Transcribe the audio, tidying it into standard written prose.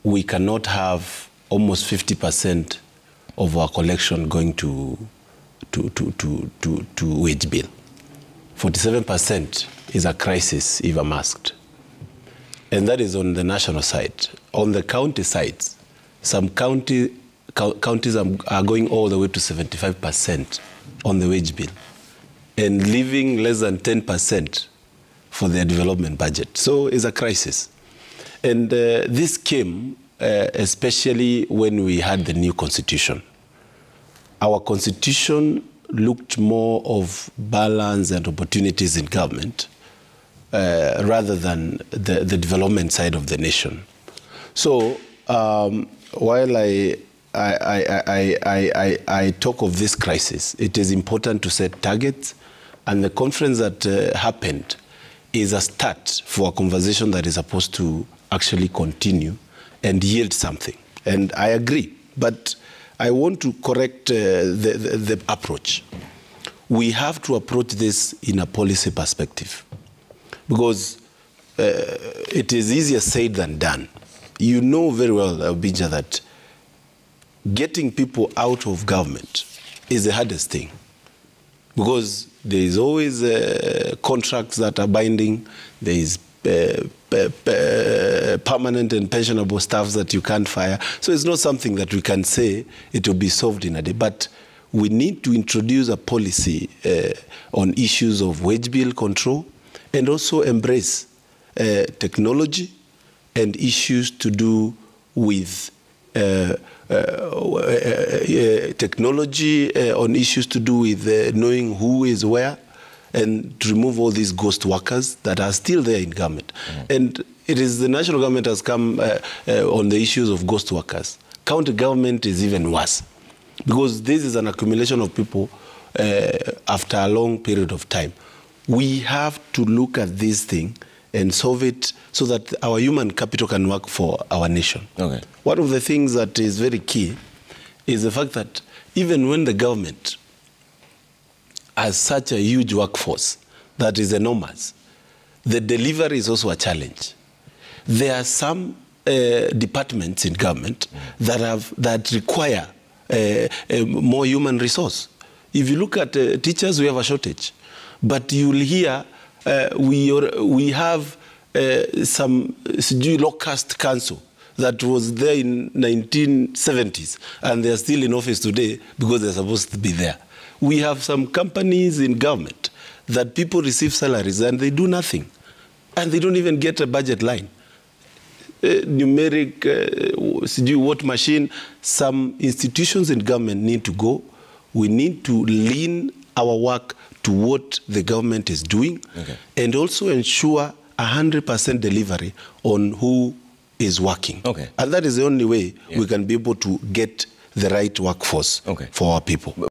we cannot have almost 50% of our collection going to wage bill. 47% is a crisis if unmasked. And that is on the national side. On the county sides, some counties are going all the way to 75% on the wage bill and leaving less than 10% for their development budget. So it's a crisis. And this came especially when we had the new constitution. Our constitution looked more of balance and opportunities in government rather than the development side of the nation. So while I talk of this crisis, it is important to set targets, and the conference that happened is a start for a conversation that is supposed to actually continue and yield something. And I agree, but I want to correct the approach. We have to approach this in a policy perspective, because it is easier said than done. You know very well, Obinja, that getting people out of government is the hardest thing, because there is always contracts that are binding. There is permanent and pensionable staff that you can't fire. So it's not something that we can say it will be solved in a day. But we need to introduce a policy on issues of wage bill control, and also embrace technology and issues to do with technology on issues to do with knowing who is where, and to remove all these ghost workers that are still there in government. And it is the national government has come on the issues of ghost workers. County government is even worse, because this is an accumulation of people after a long period of time. We have to look at this thing and solve it so that our human capital can work for our nation. Okay. One of the things that is very key is the fact that even when the government has such a huge workforce that is enormous, the delivery is also a challenge. There are some departments in government that require more human resource. If you look at teachers, we have a shortage. But you'll hear we have some low-caste council that was there in 1970s, and they're still in office today because they're supposed to be there. We have some companies in government that people receive salaries and they do nothing, and they don't even get a budget line. Numeric, what machine, some institutions in government need to go. We need to lean our work to what the government is doing, and also ensure 100% delivery on who is working. And that is the only way we can be able to get the right workforce for our people.